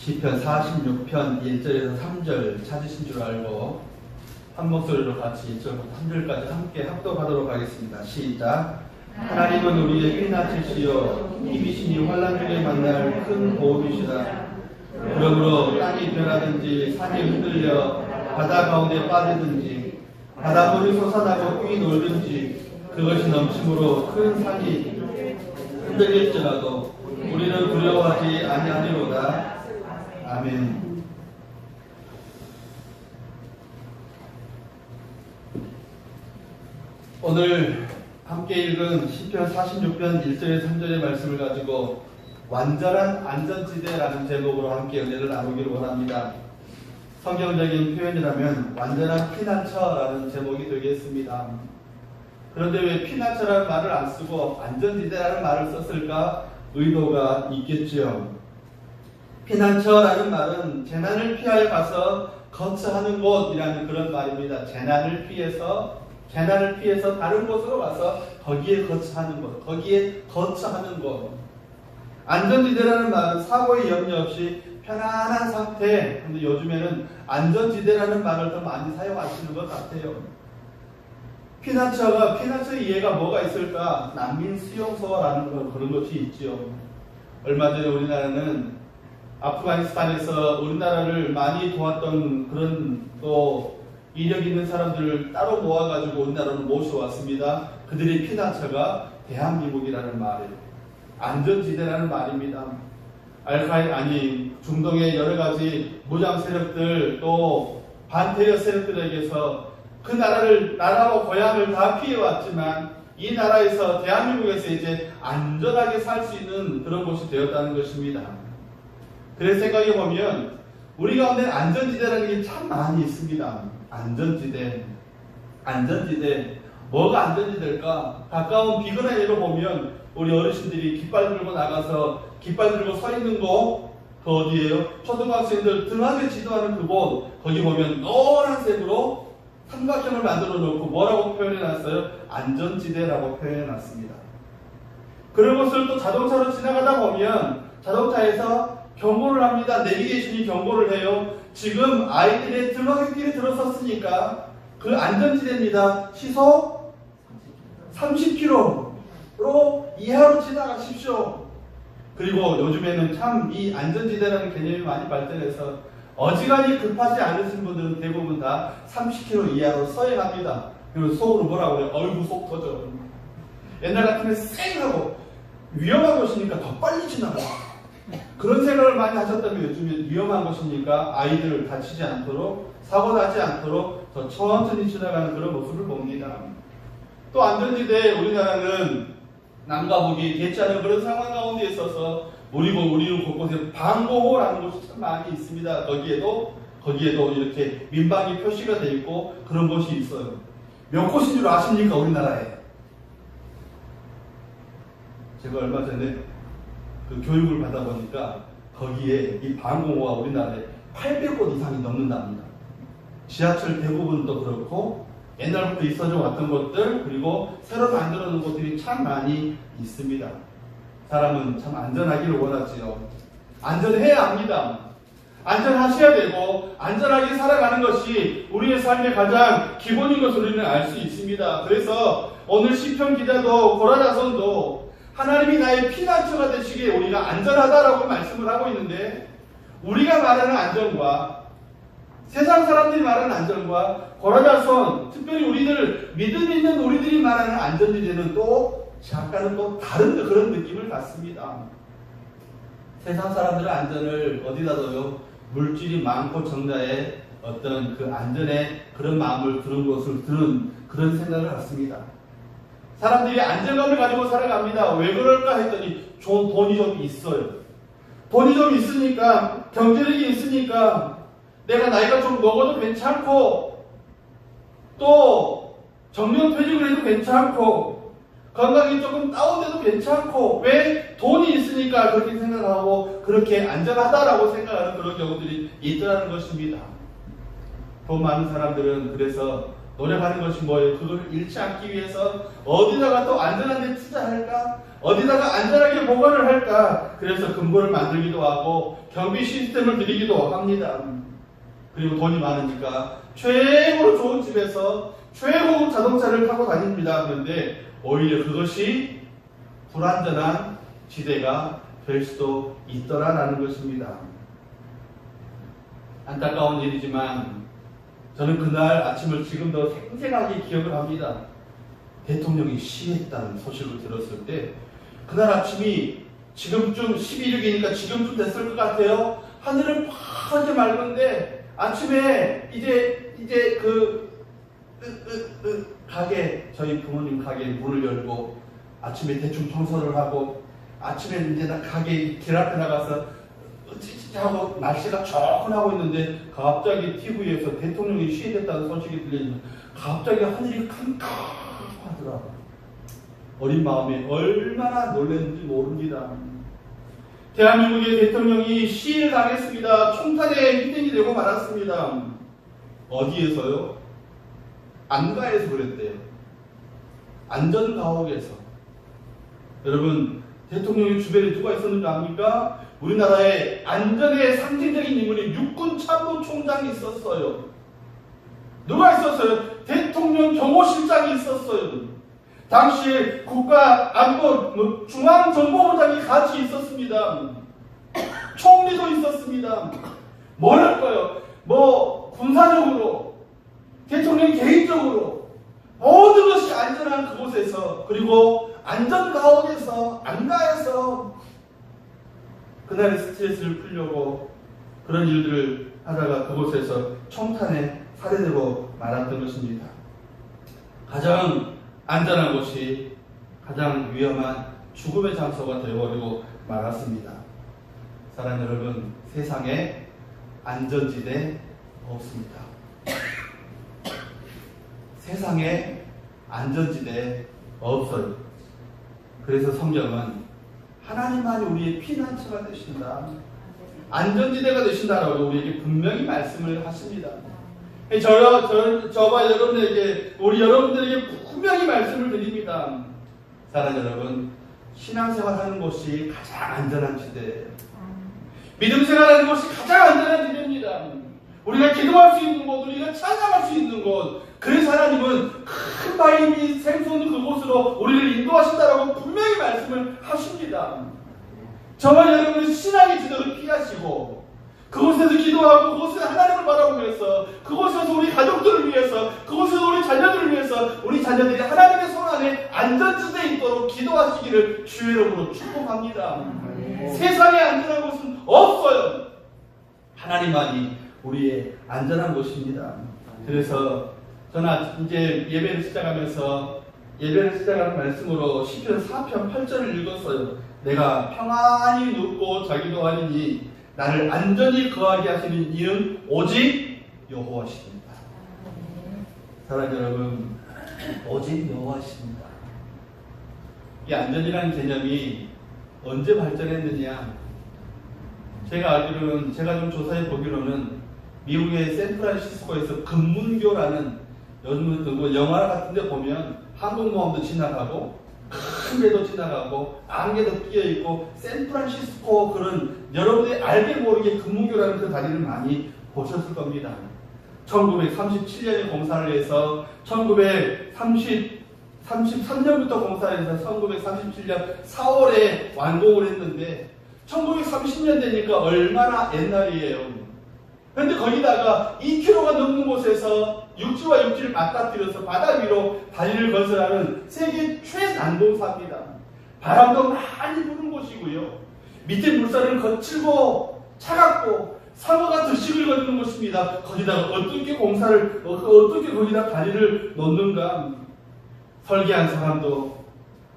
시편 46편 1절에서 3절 찾으신 줄 알고 한 목소리로 같이 1절부터 3절까지 함께 합독하도록 하겠습니다. 시작. 하나님은 우리의 피난처시요 힘이시니 환난 중에 만날 큰 도움이시다. 그러므로 땅이 변하든지 산이 흔들려 바다 가운데 빠지든지 바닷물이 솟아나고 뛰 놀든지 그것이 넘침으로 큰 산이 흔들릴지라도 우리는 두려워하지 아니하리로다. 아멘. 오늘 함께 읽은 시편 46편 1절에서 3절의 말씀을 가지고 완전한 안전지대라는 제목으로 함께 은혜를 나누기를 원합니다. 성경적인 표현이라면 완전한 피난처라는 제목이 되겠습니다. 그런데 왜 피난처라는 말을 안 쓰고 안전지대라는 말을 썼을까? 의도가 있겠지요. 피난처라는 말은 재난을 피하여 가서 거처하는 곳이라는 그런 말입니다. 재난을 피해서 다른 곳으로 가서 거기에 거처하는 곳, 거기에 거처하는 곳. 안전지대라는 말은 사고에 염려 없이 편안한 상태. 근데 요즘에는 안전지대라는 말을 더 많이 사용하시는 것 같아요. 피난처의 이해가 뭐가 있을까? 난민 수용소라는 그런 것이 있죠. 얼마 전에 우리나라는 아프가니스탄에서 우리나라를 많이 도왔던 그런 또 이력 있는 사람들을 따로 모아가지고 우리나라로 모셔왔습니다. 그들의 피난처가 대한민국이라는 말이에요. 안전지대라는 말입니다. 중동의 여러 가지 무장 세력들 또 반테러 세력들에게서 그 나라와 고향을 다 피해왔지만 이 나라에서 대한민국에서 이제 안전하게 살 수 있는 그런 곳이 되었다는 것입니다. 그래서 생각해 보면 우리 가운데 안전지대라는 게 참 많이 있습니다. 안전지대. 뭐가 안전지대일까? 가까운 비근한 예로 보면 우리 어르신들이 깃발 들고 나가서 깃발 들고 서 있는 곳, 그 어디예요? 초등학생들 등하교 지도하는 그곳, 거기 보면 노란색으로 삼각형을 만들어 놓고 뭐라고 표현해 놨어요? 안전지대라고 표현해 놨습니다. 그런 것을 또 자동차로 지나가다 보면 자동차에서 경고를 합니다. 내비게이션이 경고를 해요. 지금 아이들의 등하굣길에 들어섰으니까 그 안전지대입니다. 시속 30km로 이하로 지나가십시오. 그리고 요즘에는 참 이 안전지대라는 개념이 많이 발전해서 어지간히 급하지 않으신 분들은 대부분 다 30km 이하로 서행합니다. 그리고 속으로 뭐라고 그래요? 어이구 속 터져. 옛날 같으면 쌩하고 위험한 곳이니까 더 빨리 지나가. 그런 생각을 많이 하셨다면 요즘에 위험한 곳이니까 아이들 다치지 않도록 사고 나지 않도록 더 천천히 지나가는 그런 모습을 봅니다. 또 안전지대에 우리나라는 남과 북이 대치 않은 그런 상황 가운데 있어서 우리 곳곳에 방공호라는 곳이 참 많이 있습니다. 거기에도 이렇게 민방위 표시가 되어 있고 그런 곳이 있어요. 몇 곳인 줄 아십니까? 우리나라에. 제가 얼마 전에 그 교육을 받아보니까 거기에 이 방공호가 우리나라에 800곳 이상이 넘는답니다. 지하철 대부분도 그렇고 옛날부터 있어져 왔던 것들 그리고 새로 만들어 놓은 곳들이 참 많이 있습니다. 사람은 참 안전하기를 원하지요. 안전해야 합니다. 안전하셔야 되고 안전하게 살아가는 것이 우리의 삶의 가장 기본인 것을 우리는 알 수 있습니다. 그래서 오늘 시편 기자도 고라자손도 하나님이 나의 피난처가 되시기에 우리가 안전하다라고 말씀을 하고 있는데 우리가 말하는 안전과 세상 사람들이 말하는 안전과 고라자손 특별히 믿음 있는 우리들이 말하는 안전지대는 또 약간은 또 다른 그런 느낌을 받습니다. 세상 사람들의 안전을 어디다 둬요? 물질이 많고 정자에 어떤 그 안전에 그런 마음을 드는 그런 생각을 갖습니다. 사람들이 안정감을 가지고 살아갑니다. 왜 그럴까 했더니 돈이 좀 있어요. 돈이 좀 있으니까 경제력이 있으니까 내가 나이가 좀 먹어도 괜찮고 또 정년퇴직을 해도 괜찮고 건강이 조금 다운돼도 괜찮고 왜? 돈이 있으니까 그렇게 생각하고 그렇게 안전하다라고 생각하는 그런 경우들이 있더라는 것입니다. 돈 많은 사람들은 그래서 노력하는 것이 뭐예요? 그걸 잃지 않기 위해서 어디다가 또 안전한 데 투자할까? 어디다가 안전하게 보관을 할까? 그래서 금고를 만들기도 하고 경비 시스템을 들이기도 합니다. 그리고 돈이 많으니까 최고로 좋은 집에서 최고급 자동차를 타고 다닙니다. 그런데 오히려 그것이 불안전한 지대가 될 수도 있더라라는 것입니다. 안타까운 일이지만 저는 그날 아침을 지금도 생생하게 기억을 합니다. 대통령이 시했다는 소식을 들었을 때 그날 아침이 지금쯤 11일이니까 지금쯤 됐을 것 같아요. 하늘은 파랗게 맑은데 아침에 이제 가게, 저희 부모님 가게 문을 열고 아침에 대충 청소를 하고 아침에 이제 가게 길 앞에 나가서 하고 날씨가 조근하고 있는데 갑자기 TV에서 대통령이 시해됐다는 소식이 들리면 갑자기 하늘이 캄캄하더라고요. 어린 마음에 얼마나 놀랐는지 모릅니다. 대한민국의 대통령이 시해를 당했습니다. 총탄에 희생이 되고 말았습니다. 어디에서요? 안가에서 그랬대요. 안전가옥에서. 여러분, 대통령의 주변에 누가 있었는지 압니까? 우리나라의 안전의 상징적인 인물이 육군 참모총장이 있었어요. 누가 있었어요? 대통령 경호실장이 있었어요. 당시에 국가안보 중앙정보부장이 같이 있었습니다. 총리도 있었습니다. 뭘 할까요? 군사적으로, 대통령 개인적으로 모든 것이 안전한 그곳에서, 그리고 안전가옥에서, 안가에서 그날의 스트레스를 풀려고 그런 일들을 하다가 그곳에서 총탄에 살해되고 말았던 것입니다. 가장 안전한 곳이 가장 위험한 죽음의 장소가 되어버리고 말았습니다. 사랑하는 여러분, 세상에 안전지대 없습니다. 세상에 안전지대 없어요. 그래서 성경은 하나님만이 우리의 피난처가 되신다, 안전지대가 되신다라고 우리에게 분명히 말씀을 하십니다. 저와 여러분에게, 우리 여러분들에게 분명히 말씀을 드립니다. 사랑하는 여러분, 신앙생활 하는 곳이 가장 안전한 지대예요. 믿음 생활하는 곳이 가장 안전한 지대입니다. 우리가 기도할 수 있는 곳, 우리가 찬양할 수 있는 곳, 그래서 하나님은 큰 바위 샘솟는 그곳으로 우리를 인도하신다라고 분명히 말씀을 하십니다. 저와 여러분의 신앙의 지도를 피하시고 그곳에서 기도하고 그곳에서 하나님을 바라보면서 그곳에서 우리 가족들을 위해서, 그곳에서 우리 자녀들을 위해서, 우리 자녀들이 하나님의 손 안에 안전지대에 있도록 기도하시기를 주의 이름으로 축복합니다. 세상에 안전한 곳은 없어요. 하나님만이 우리의 안전한 곳입니다. 그래서 저는 이제 예배를 시작하면서 예배를 시작하는 말씀으로 시편 4편 8절을 읽었어요. 내가 평안히 눕고 자기도 하리니 나를 안전히 거하게 하시는 이는 오직 여호와십니다. 사랑하는 여러분, 오직 여호와십니다. 이 안전이라는 개념이 언제 발전했느냐? 제가 알기로는, 제가 좀 조사해 보기로는 미국의 샌프란시스코에서 금문교라는, 요즘 영화 같은 데 보면 항공모함도 지나가고 큰 배도 지나가고 안개도 끼어있고 샌프란시스코, 그런 여러분들이 알게 모르게 금문교라는 그 다리를 많이 보셨을 겁니다. 1937년에 공사를 해서 1933년부터 공사를 해서 1937년 4월에 완공을 했는데 1930년 되니까 얼마나 옛날이에요. 그런데 거기다가 2km가 넘는 곳에서 육지와 육지를 맞닥뜨려서 바다 위로 다리를 건설하는 세계 최난공사입니다. 바람도 많이 부는 곳이고요. 밑에 물살은 거칠고 차갑고 상어가 득식을 거리는 곳입니다. 거기다가 어떻게 거기다 다리를 놓는가. 설계한 사람도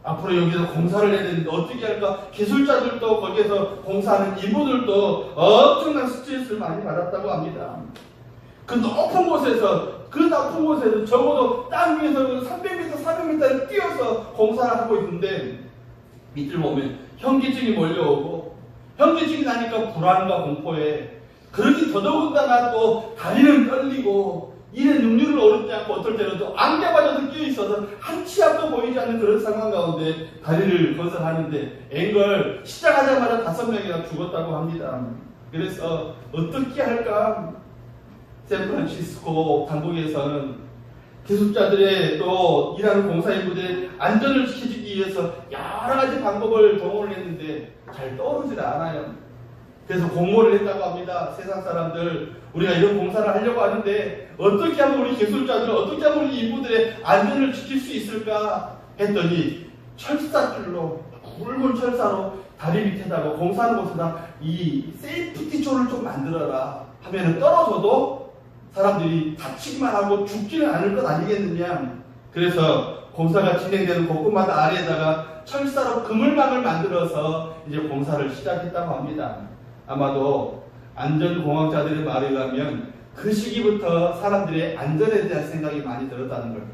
앞으로 여기서 공사를 해야 되는데 어떻게 할까? 기술자들도, 거기에서 공사하는 인부들도 엄청난 스트레스를 많이 받았다고 합니다. 그 높은 곳에서 적어도 땅 위에서 300m, 400m를 뛰어서 공사를 하고 있는데 밑을 보면 현기증이 몰려오고, 현기증이 나니까 불안과 공포에, 그러니 더더군다나 또 다리는 떨리고 일의 능률을 오르지 않고 어떨 때는 또 안개마저도 끼어있어서 한 치 앞도 보이지 않는 그런 상황 가운데 다리를 건설하는데 앵걸 시작하자마자 5명이나 죽었다고 합니다. 그래서 어떻게 할까? 샌프란시스코 당국에서는 기술자들의 또 일하는 공사인부들의 안전을 지켜주기 위해서 여러 가지 방법을 동원을 했는데 잘 떠오르질 않아요. 그래서 공모를 했다고 합니다. 세상 사람들, 우리가 이런 공사를 하려고 하는데 어떻게 하면 우리 기술자들, 어떻게 하면 우리 인부들의 안전을 지킬 수 있을까 했더니 철사줄로, 굵은 철사로 다리 밑에다가 공사하는 곳에다 이 세이프티존을 좀 만들어라 하면은 떨어져도 사람들이 다치기만 하고 죽지는 않을 것 아니겠느냐. 그래서 공사가 진행되는 곳곳마다 아래에다가 철사로 그물망을 만들어서 이제 공사를 시작했다고 합니다. 아마도 안전공학자들의 말에 의하면 그 시기부터 사람들의 안전에 대한 생각이 많이 들었다는 거예요.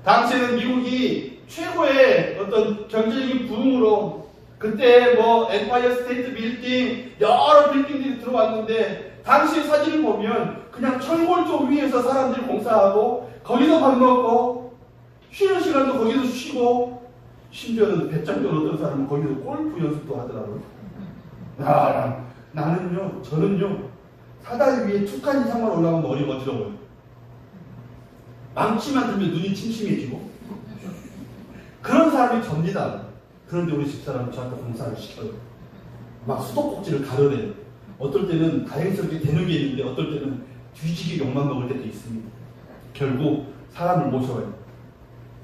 당시에는 미국이 최고의 어떤 경제적인 부흥으로 그때 뭐 엠파이어 스테이트 빌딩 여러 빌딩들이 들어왔는데 당시 사진을 보면 그냥 철골 쪽 위에서 사람들이 공사하고 거기서 밥 먹고 쉬는 시간도 거기서 쉬고 심지어는 배짱전 어떤 사람은 거기서 골프 연습도 하더라고요. 나는요, 저는요, 사다리 위에 2칸 이상만 올라가면 머리가 어지러워요. 망치만 들면 눈이 침침해지고 그런 사람이 접니다. 그런데 우리 집사람은 저한테 공사를 시켜요. 막 수도꼭지를 가려내요. 어떨 때는 다행스럽게 되는 게 있는데 어떨 때는 뒤지게 욕만 먹을 때도 있습니다. 결국 사람을 모셔요.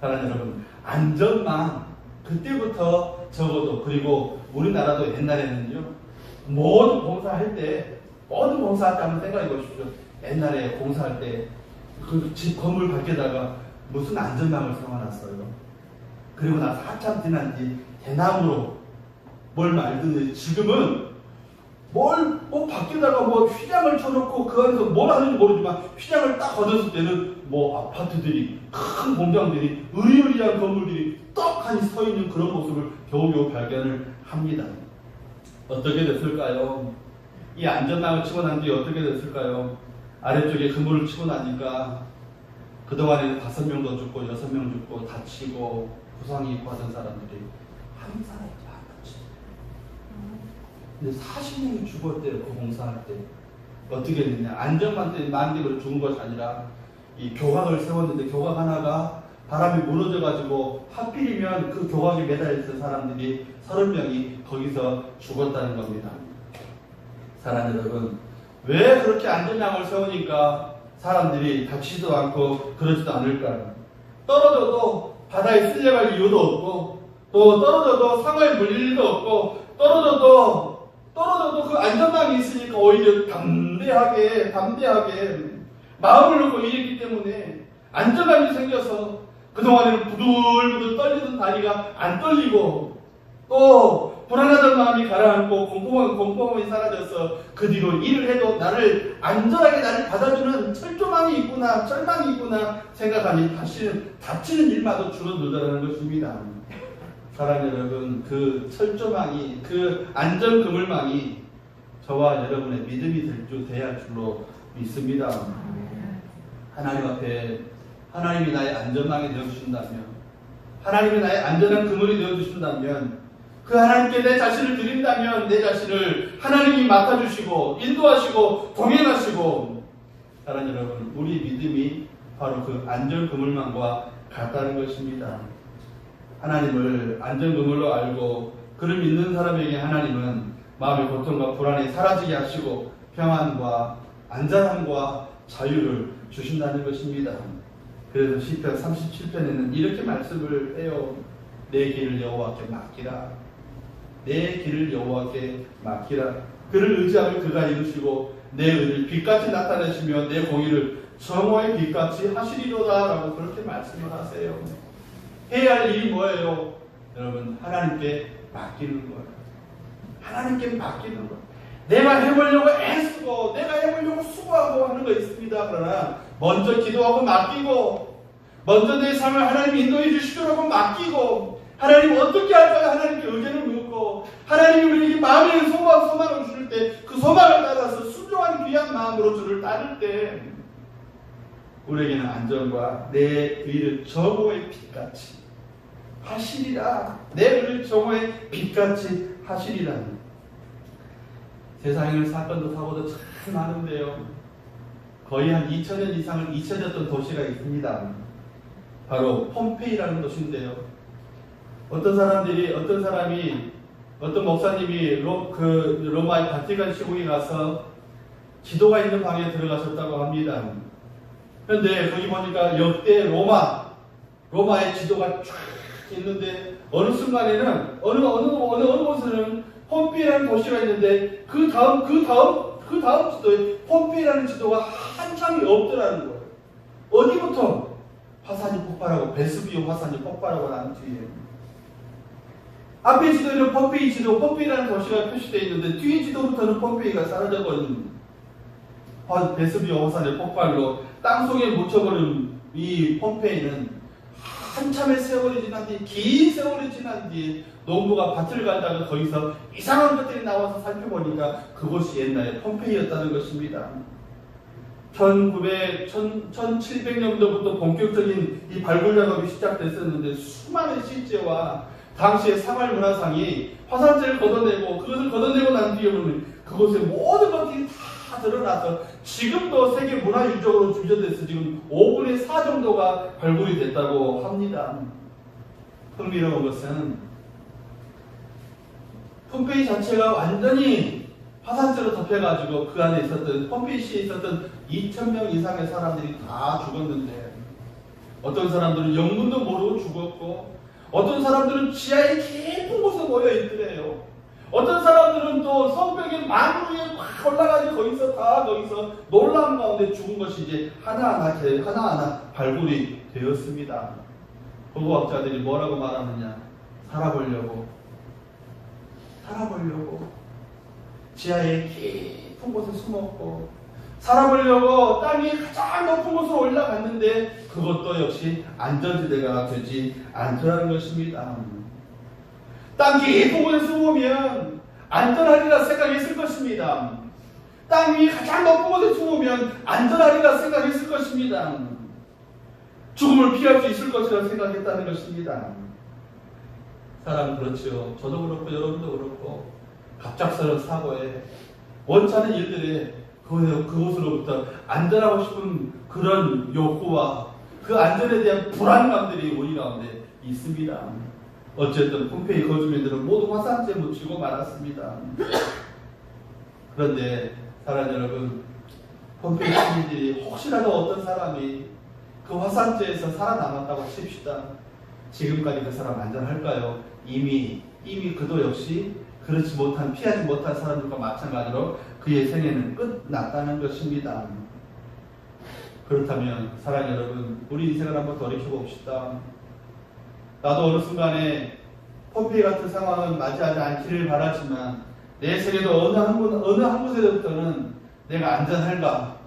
사랑하는 여러분, 안전망 그때부터 적어도, 그리고 우리나라도 옛날에는요, 모든 공사할 때 한번 생각해 보십시오. 옛날에 공사할 때 그 집 건물 밖에다가 무슨 안전망을 세워놨어요. 그리고 나서 한참 지난 뒤 대나무로 뭘 말든지, 지금은 밖에다가 휘장을 쳐놓고 그 안에서 뭘 하는지 모르지만 휘장을 딱 걷었을 때는 아파트들이, 큰 공장들이, 으리으리한 건물들이 떡하니 서 있는 그런 모습을 겨우겨우 발견을 합니다. 어떻게 됐을까요? 이 안전망을 치고 난 뒤에 어떻게 됐을까요? 아래쪽에 그물을 치고 나니까 그동안에는 5명도 죽고 6명 죽고 다치고 부상이 있고 하던 사람들이 한 사람도 안 다치고, 근데 40명이 죽었대요. 그 공사할 때. 어떻게 됐냐? 안전망 때문에 만들고 죽은 것이 아니라 이 교각을 세웠는데 교각 하나가 바람이 무너져가지고 하필이면 그 교각에 매달려있던 사람들이 30명이 거기서 죽었다는 겁니다. 사랑하는 여러분, 왜 그렇게 안전망을 세우니까 사람들이 다치지도 않고 그러지도 않을까요? 떨어져도 바다에 쓸려갈 이유도 없고, 또 떨어져도 상어에 물릴 일도 없고, 떨어져도 그 안전망이 있으니까 오히려 담대하게 마음을 놓고 일했기 때문에 안전감이 생겨서 그동안에는 부들부들 떨리던 다리가 안 떨리고, 또 불안하던 마음이 가라앉고 공포감이 사라져서 그 뒤로 일을 해도 나를 안전하게 받아주는 철조망이 있구나, 철망이 있구나 생각하니 다치는 일마저 줄어들더라는 것입니다. 사랑하는 여러분, 그 철조망이, 그 안전 그물망이 저와 여러분의 믿음이 돼야 할 줄로 믿습니다. 하나님 앞에 하나님이 나의 안전망이 되어주신다면, 하나님이 나의 안전한 그물이 되어주신다면, 그 하나님께 내 자신을 드린다면 내 자신을 하나님이 맡아주시고 인도하시고 동행하시고, 사랑하는 여러분, 우리 믿음이 바로 그 안전 그물망과 같다는 것입니다. 하나님을 안전 그물로 알고 그를 믿는 사람에게 하나님은 마음의 고통과 불안이 사라지게 하시고 평안과 안전함과 자유를 주신다는 것입니다. 그래서 시편 37편에는 이렇게 말씀을 해요. 내 길을 여호와께 맡기라. 내 길을 여호와께 맡기라. 그를 의지하면 그가 이루시고 내 의를 빛같이 나타내시며 내 공의를 정오의 빛같이 하시리로다 라고 그렇게 말씀을 하세요. 해야 할 일이 뭐예요? 여러분, 하나님께 맡기는 거예요. 하나님께 맡기는 거예요. 내가 해보려고 애쓰고 내가 해보려고 수고하고 하는 거 있습니다. 그러나 먼저 기도하고 맡기고, 먼저 내 삶을 하나님이 인도해 주시도록 맡기고, 하나님 어떻게 할까요? 하나님께 의견을 묻고, 하나님이 우리에게 마음의 소망을 주실 때 그 소망을 따라서 순종한 귀한 마음으로 주를 따를 때 우리에게는 안전과 내 의를 정오의 빛같이 하시리라. 내 의를 정오의 빛같이 하시리라. 세상에 사건도 사고도 참 많은데요. 거의 한 2000년 이상을 잊혀졌던 도시가 있습니다. 바로 폼페이라는 도시인데요. 어떤 목사님이 로마의 바티칸 시국에 가서 지도가 있는 방에 들어가셨다고 합니다. 그런데 거기 보니까 역대 로마의 지도가 쫙 있는데 어느 순간에는 어느 곳에는 폼페이라는 도시가 있는데 그 다음 지도에 폼페이라는 지도가 한참이 없더라는 거예요. 어디부터? 화산이 폭발하고 베수비오 화산이 폭발하고 난 뒤에 앞에 지도에는 폼페이라는 도시가 표시되어 있는데 뒤에 지도부터는 폼페이가 사라져버린 베수비오 화산의 폭발로 땅속에 묻혀버린 이 폼페이는 한참의 세월이 지난 뒤, 긴 세월이 지난 뒤에 농부가 밭을 가다가 거기서 이상한 것들이 나와서 살펴보니까 그곳이 옛날에 폼페이였다는 것입니다. 1700년도부터 본격적인 이 발굴 작업이 시작됐었는데 수많은 실제와 당시의 생활문화상이 화산재를 걷어내고 그것을 걷어내고 난 뒤에 보면 그곳의 모든 것들이 다 드러나서 지금도 세계 문화유적으로 준비돼서 지금 5분의 4 정도가 발굴이 됐다고 합니다. 흥미로운 것은 폼페이 자체가 완전히 화산재로 덮여가지고 그 안에 있었던 폼페이시에 있었던 2000명 이상의 사람들이 다 죽었는데 어떤 사람들은 영문도 모르고 죽었고 어떤 사람들은 지하의 깊은 곳에 모여 있더래요. 어떤 사람들은 또 성벽의 만 위에 막 올라가서 거기서 놀라운 가운데 죽은 것이 이제 하나하나 발굴이 되었습니다. 고고학자들이 뭐라고 말하느냐? 살아보려고 지하의 깊은 곳에 숨었고 살아보려고 땅이 가장 높은 곳으로 올라갔는데 그것도 역시 안전지대가 되지 않더라는 것입니다. 땅 깊은 곳에 숨으면 안전하리라 생각했을 것입니다. 땅 위 가장 높은 곳에 숨으면 안전하리라 생각했을 것입니다. 죽음을 피할 수 있을 것이라 생각했다는 것입니다. 사람은 그렇죠. 저도 그렇고 여러분도 그렇고 갑작스러운 사고에 원치 않은 일들에 그곳으로부터 안전하고 싶은 그런 욕구와 그 안전에 대한 불안감들이 우리 가운데 있습니다. 어쨌든 폼페이 거주민들은 모두 화산재에 묻히고 말았습니다. 그런데 사랑 여러분, 폼페이 시민들이 혹시라도 어떤 사람이 그 화산재에서 살아남았다고 칩시다. 지금까지 그 사람 안전할까요? 이미 그도 역시 피하지 못한 사람들과 마찬가지로 그의 생애는 끝났다는 것입니다. 그렇다면 사랑 여러분, 우리 인생을 한번 돌이켜봅시다. 나도 어느 순간에 폼페이 같은 상황은 맞이하지 않기를 바라지만 내 생에도 어느 한 곳에서부터는 내가 안전할까?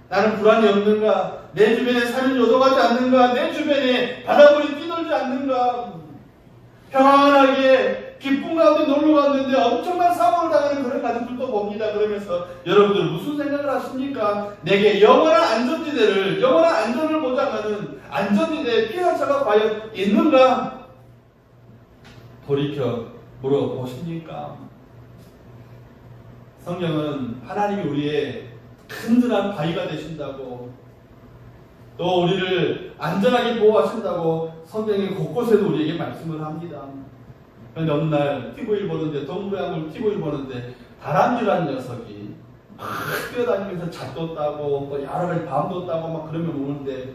나는 불안이 없는가? 내 주변에 산이 요동하지 않는가? 내 주변에 바닷물이 뛰놀지 않는가? 평안하게 기쁨 가운데 놀러 갔는데 엄청난 사고를 당하는 그런 가족들도 봅니다. 그러면서 여러분들 무슨 생각을 하십니까? 내게 영원한 안전을 보장하는 안전지대의 피난처가 과연 있는가? 돌이켜 물어보십니까? 성경은 하나님이 우리의 든든한 바위가 되신다고, 또 우리를 안전하게 보호하신다고 성경의 곳곳에도 우리에게 말씀을 합니다. 그런데 어느 날 TV를 보는데, 동부양물 TV를 보는데 다람쥐라는 녀석이 막 뛰어다니면서 잣도 따고 또 여러 가지 밤도 따고 막 그러면 오는데,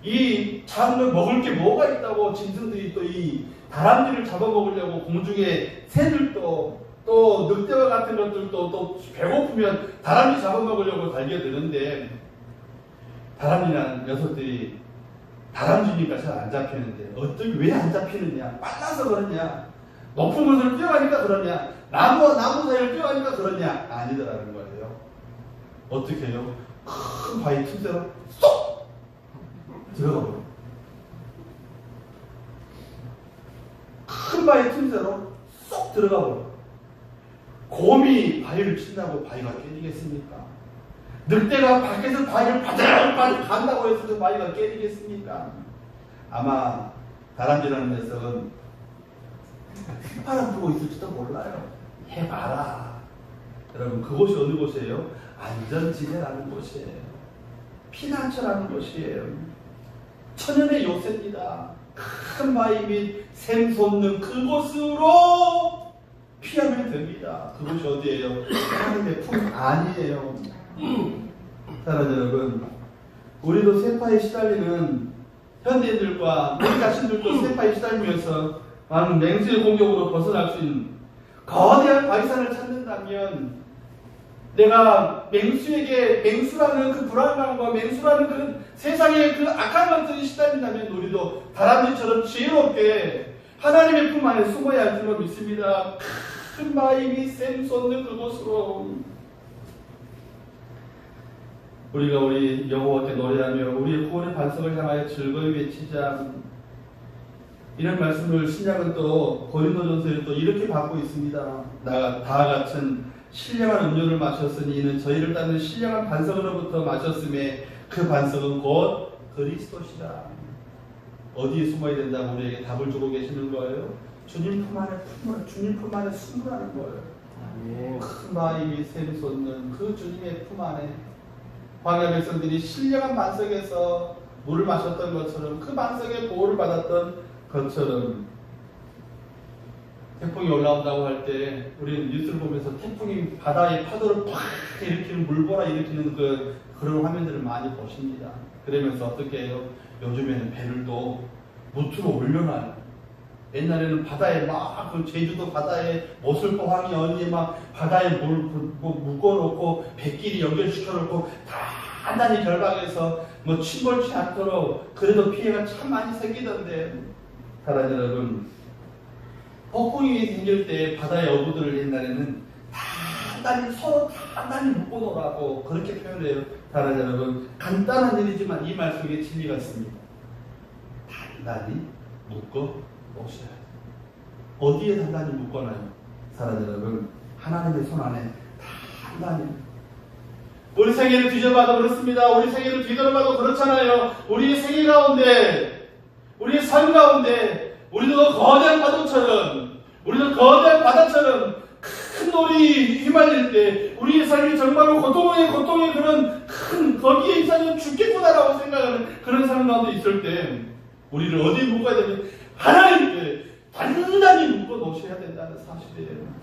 이 작은 먹을 게 뭐가 있다고 짐승들이 또 이 다람쥐를 잡아먹으려고 공중에 새들도 또 늑대와 같은 것들도 또 배고프면 다람쥐 잡아먹으려고 달겨드는데, 다람쥐라는 녀석들이 다람쥐니까 잘 안 잡히는데 어떻게 왜 안 잡히느냐? 빨라서 그러냐? 높은 곳을 뛰어가니까 그러냐? 나무 사이를 뛰어가니까 그러냐? 아니더라는 거예요. 어떻게 해요? 큰 바위 틈새로 쏙 들어가 버려요. 큰 바위 틈새로 쏙 들어가 버려요. 곰이 바위를 친다고 바위가 깨지겠습니까? 늑대가 밖에서 바위를 바들바들 간다고 해서 그 바위가 깨지겠습니까? 아마 다람쥐라는 녀석은 휘파람 불고 있을지도 몰라요. 해봐라. 여러분, 그곳이 어느 곳이에요? 안전지대라는 곳이에요. 피난처라는 곳이에요. 천연의 요새입니다. 큰 바위 및 샘솟는 그곳으로 피하면 됩니다. 그곳이 어디예요? 하나님의 품 안이에요. 사랑하는 여러분, 우리도 세파에 시달리는 현대인들과 우리 자신들도 세파에 시달리면서 많은 맹수의 공격으로 벗어날 수 있는 거대한 바위산을 찾는다면, 내가 맹수라는 그 불안감과 맹수라는 그 세상의 그 악한 것들이 시달린다면 우리도 다람쥐처럼 지혜롭게 하나님의 품 안에 숨어야 할 줄로 믿습니다. 큰 바위 샘솟는 그곳으로 우리가 우리 여호와께 노래하며 우리의 구원의 반석을 향하여 즐거이 외치자. 이런 말씀을 신약은 또 고린도전서에 또 이렇게 받고 있습니다. 다 같은 신령한 음료를 마셨으니 이는 저희를 따르는 신령한 반석으로부터 마셨음에 그 반석은 곧 그리스도시라. 어디에 숨어야 된다고 우리에게 답을 주고 계시는 거예요? 주님 품 안에 숨으라는 거예요. 큰 바위 샘솟는 그 주님의 품 안에 광야 백성들이 신령한 반석에서 물을 마셨던 것처럼, 그 반석의 보호를 받았던 것처럼, 태풍이 올라온다고 할 때 우리는 뉴스를 보면서 태풍이 바다의 파도를 팍 일으키는, 물보라 일으키는 그런 화면들을 많이 보십니다. 그러면서 어떻게 해요? 요즘에는 배를 또 무트로 올려놔요. 옛날에는 바다에 막 그 제주도 바다에 모슬포항이 어디에 막 바다에 묶어놓고 배끼리 연결시켜놓고 단단히 결박해서 뭐 침몰치 않도록, 그래도 피해가 참 많이 생기던데, 사랑하는 여러분, 폭풍이 생길 때 바다의 어부들을 옛날에는 서로 단단히 묶어놓으라고 그렇게 표현해요. 사랑하는 여러분, 간단한 일이지만 이 말 속에 진리가 있습니다. 단단히 묶어 놓으셔야 돼요. 어디에 단단히 묶어놔요? 사랑하는 여러분, 하나님의 손 안에 단단히. 우리 생애를 뒤져봐도 그렇습니다. 우리 생애를 뒤돌아봐도 그렇잖아요. 우리의 생애 가운데, 우리의 삶 가운데 우리도 거대한 파도처럼, 우리도 거대한 바다처럼 큰 돌이 휘말릴 때 우리의 삶이 정말로 고통의 그런 큰, 거기에 있어서 죽겠구나라고 생각하는 그런 삶 가운데 있을 때 우리를 어디에 묶어야 되면 하나님께 단단히 묶어 놓으셔야 된다는 사실이에요.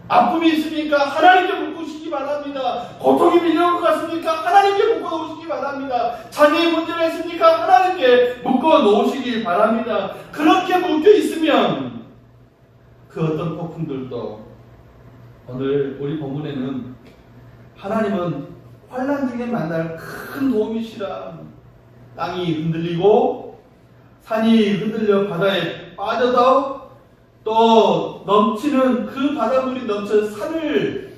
아픔이 있으니까 하나님께 묶으시기 바랍니다. 고통이 밀려올 것 같습니까? 하나님께 묶어 놓으시기 바랍니다. 자녀의 문제가 있습니까? 하나님께 묶어 놓으시기 바랍니다. 그렇게 묶여 있으면 그 어떤 폭풍들도, 오늘 우리 본문에는 하나님은 환난 중에 만날 큰 도움이시라. 땅이 흔들리고 산이 흔들려 바다에 빠져도 또 넘치는 그 바닷물이 넘쳐 산을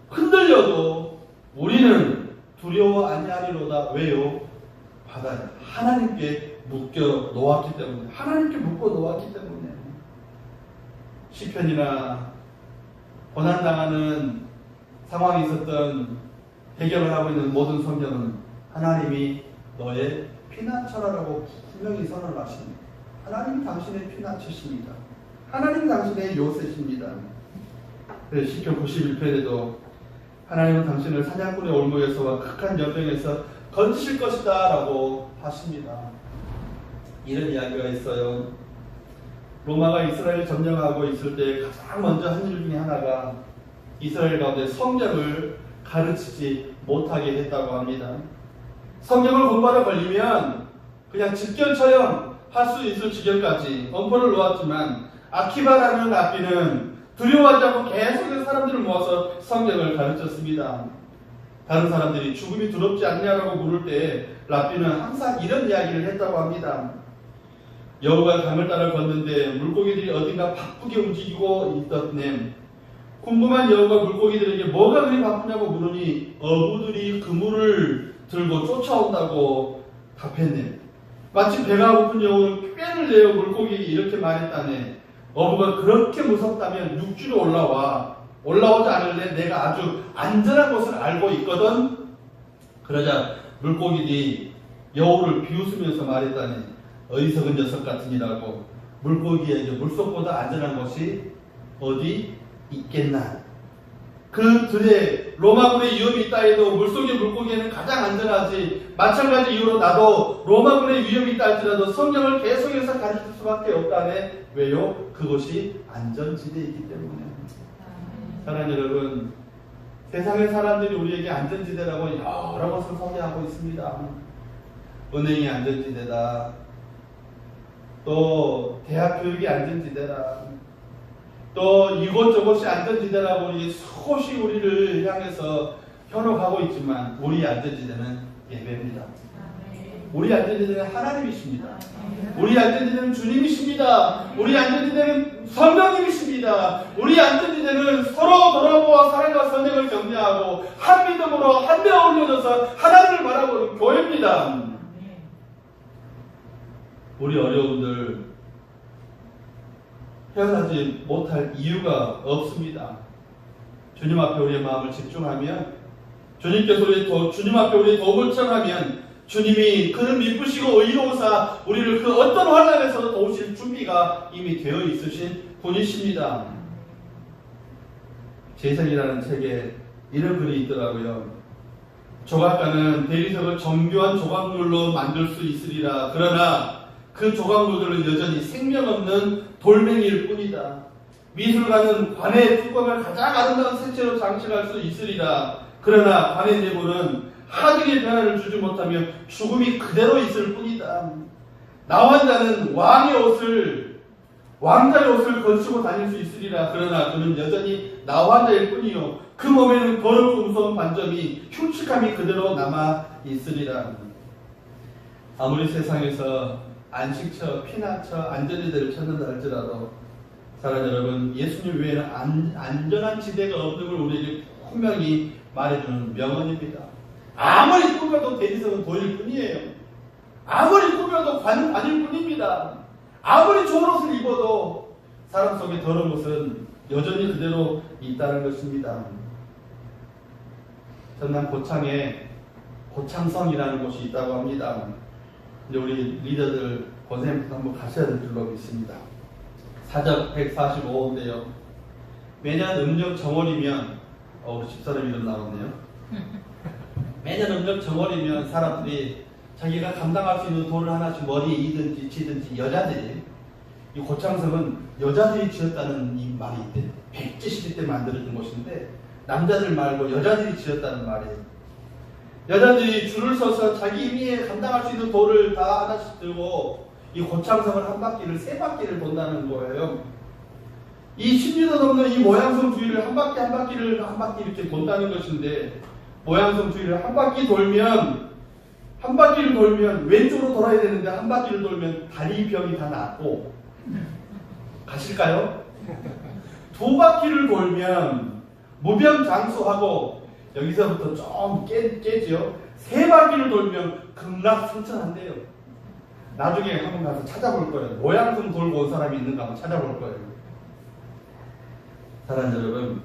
흔들려도 우리는 두려워 아니하리로다. 왜요? 바다에 하나님께 묶여 놓았기 때문에, 하나님께 묶어 놓았기 때문에. 시편이나 고난당하는 상황이 있었던 해결을 하고 있는 모든 성경은 하나님이 너의 피난처라고 분명히 선언을 하십니다. 하나님이 당신의 피난처십니다. 하나님 당신의 요새십니다. 시편 91편에도 하나님은 당신을 사냥꾼의 올무에서와 극한 연병에서 건지실 것이다 라고 하십니다. 이런 이야기가 있어요. 로마가 이스라엘을 점령하고 있을 때 가장 먼저 한 일 중에 하나가 이스라엘 가운데 성경을 가르치지 못하게 했다고 합니다. 성경을 공부하러 걸리면 그냥 직결처럼 할 수 있을 지경까지 엄포를 놓았지만, 아키바라는 랍비는 두려워하지 않고 계속 사람들을 모아서 성경을 가르쳤습니다. 다른 사람들이 죽음이 두렵지 않냐라고 물을 때 랍비는 항상 이런 이야기를 했다고 합니다. 여우가 강을 따라 걷는데 물고기들이 어딘가 바쁘게 움직이고 있었네. 궁금한 여우가 물고기들에게 뭐가 그리 바쁘냐고 물으니 어부들이 그물을 들고 쫓아온다고 답했네. 마치 배가 고픈 여우는 꾀를 내어 물고기에게 이렇게 말했다네. 어부가 그렇게 무섭다면 육지로 올라오지 않을래? 내가 아주 안전한 곳을 알고 있거든. 그러자 물고기들이 여우를 비웃으면서 말했다니 어리석은 녀석 같으니라고. 물고기에게 물속보다 안전한 곳이 어디 있겠나. 그 들에 로마군의 위협이 있다 해도 물속의 물고기에는 가장 안전하지. 마찬가지 이유로 나도 로마군의 위협이 있다 할지라도 성경을 계속해서 가르칠 수밖에 없다네. 왜요? 그곳이 안전지대이기 때문에. 사랑하는 여러분, 세상의 사람들이 우리에게 안전지대라고 여러 것을 소개하고 있습니다. 은행이 안전지대다. 또 대학 교육이 안전지대라. 또 이곳저곳이 안전지대라고 우리 수없이 우리를 향해서 현혹하고 있지만 우리 안전지대는 예배입니다. 우리 안전지대는 하나님이십니다. 우리 안전지대는 주님이십니다. 우리 안전지대는 성령님이십니다. 우리 안전지대는 서로 돌아보아 사랑과 선행을 격려하고 한 믿음으로 한데 어울려져서 하나님을 바라보는 교회입니다. 우리 어려움들 헤어나지 못할 이유가 없습니다. 주님 앞에 우리의 마음을 집중하면, 주님께서 주님 앞에 우리의 도움을 청하면 주님이 그는 미쁘시고 의로우사 우리를 그 어떤 환난에서도 도우실 준비가 이미 되어 있으신 분이십니다. 제선이라는 책에 이런 글이 있더라고요. 조각가는 대리석을 정교한 조각물로 만들 수 있으리라. 그러나 그 조각물들은 여전히 생명 없는 돌멩이일 뿐이다. 미술가는 관의 뚜껑을 가장 아름다운 색채로 장식할 수 있으리라. 그러나 관의 내부는 하등의 변화를 주지 못하며 죽음이 그대로 있을 뿐이다. 나환자는 왕자의 옷을 걸치고 다닐 수 있으리라. 그러나 그는 여전히 나환자일 뿐이요 그 몸에는 더럽고 무서운 반점이 흉측함이 그대로 남아 있으리라. 아무리 세상에서 안식처, 피난처, 안전지대를 찾는다 할지라도 사랑하는 여러분, 예수님 외에는 안전한 지대가 없는 걸 우리에게 분명히 말해주는 명언입니다. 아무리 꾸며도 대리석은 돌일 뿐이에요. 아무리 꾸며도 관일 뿐입니다. 아무리 좋은 옷을 입어도 사람 속에 더러운 것은 여전히 그대로 있다는 것입니다. 전남 고창에 고창성이라는 곳이 있다고 합니다. 이제 우리 리더들 고생부터 한번 가셔야 될 줄로 믿습니다. 사적 145호인데요. 매년 음력 정월이면 우리 집사람 이름 나왔네요. 매년 음력 정월이면 사람들이 자기가 감당할 수 있는 돈을 하나씩 머리에 이든지 지든지 여자들이, 이 고창성은 여자들이 지었다는 이 말이 있대. 170일 때 만들어진 곳인데 남자들 말고 여자들이 지었다는 말이에요. 여자들이 줄을 서서 자기 위에 감당할 수 있는 돌을 다 하나씩 들고 이 고창성을 한 바퀴를, 세 바퀴를 돈다는 거예요. 이 10m 넘는 이 모양성 주위를 한 바퀴 이렇게 돈다는 것인데, 모양성 주위를 한 바퀴를 돌면 왼쪽으로 돌아야 되는데 한 바퀴를 돌면 다리병이 다 낫고, 가실까요? 두 바퀴를 돌면 무병장수하고 여기서부터 좀 깨지요. 세 바퀴를 돌면 극락승천한대요. 나중에 한번 가서 찾아볼 거예요. 모양성 돌고 온 사람이 있는가 한번 찾아볼 거예요. 사랑하는 여러분,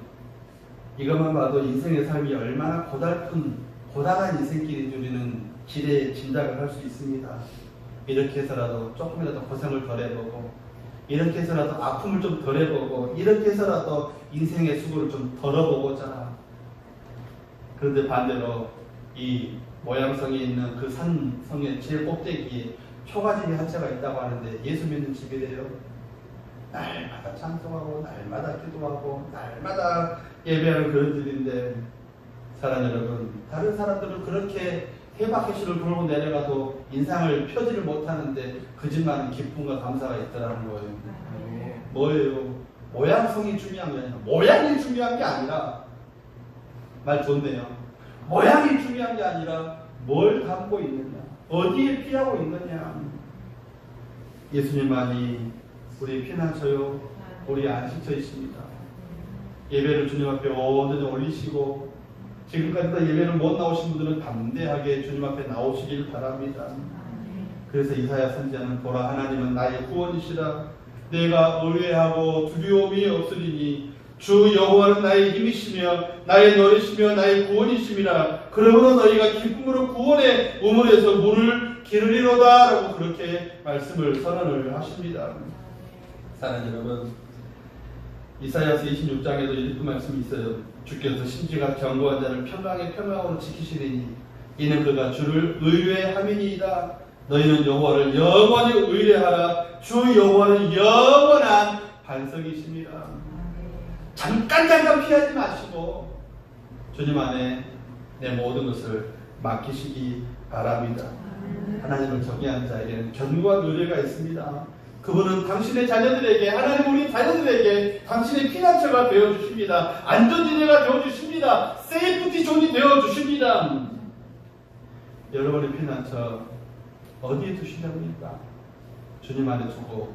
이것만 봐도 인생의 삶이 얼마나 고단한 인생길인 우리는 길에 짐작을 할 수 있습니다. 이렇게 해서라도 조금이라도 고생을 덜 해보고, 이렇게 해서라도 아픔을 좀 덜 해보고, 이렇게 해서라도 인생의 수고를 좀 덜어보고자. 그런데 반대로 이 모양성에 있는 그 산성의 제일 꼭대기에 초가집이 한 채가 있다고 하는데, 예수 믿는 집이래요. 날마다 찬송하고 날마다 기도하고 날마다 예배하는 그런 집인데, 사랑하는 여러분, 다른 사람들은 그렇게 해바퀴를 돌고 내려가도 인상을 펴지를 못하는데 그 집만은 기쁨과 감사가 있더라는 거예요. 뭐예요? 모양성이 중요한 게 아니라, 모양이 중요한 게 아니라, 말 좋네요. 모양이 중요한 게 아니라 뭘 담고 있느냐, 어디에 피하고 있느냐. 예수님만이 우리 피난처요, 우리 안식처이십니다. 예배를 주님 앞에 온전히 올리시고, 지금까지도 예배를 못 나오신 분들은 담대하게 주님 앞에 나오시길 바랍니다. 그래서 이사야 선지자는 보라, 하나님은 나의 구원이시라. 내가 의뢰하고 두려움이 없으리니 주 여호와는 나의 힘이시며 나의 노래시며 나의 구원이심이라. 그러므로 너희가 기쁨으로 구원의 우물에서 물을 기르리로다 라고 그렇게 말씀을 선언을 하십니다. 사랑하는 여러분, 이사야서 26장에도 이렇게 말씀이 있어요. 주께서 심지가 견고한 자를 평강으로 지키시리니 이는 그가 주를 의뢰함이니이다. 너희는 여호와를 영원히 의뢰하라. 주 여호와는 영원한 반석이십니다. 잠깐 피하지 마시고 주님 안에 내 모든 것을 맡기시기 바랍니다. 하나님을 정의한 자에게는 견고한 의뢰가 있습니다. 그분은 당신의 자녀들에게, 하나님 우리 자녀들에게 당신의 피난처가 되어주십니다. 안전지대가 되어주십니다. 세이프티 존이 되어주십니다. 여러분의 피난처 어디에 두시렵니까? 주님 안에 두고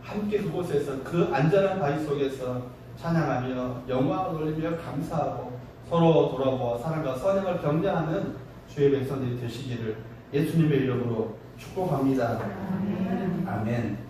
함께 그곳에서 그 안전한 바위 속에서 찬양하며 영광을 돌리며 감사하고 서로 돌아보아 사랑과 선행을 격려하는 주의 백성들이 되시기를 예수님의 이름으로 축복합니다. 아멘.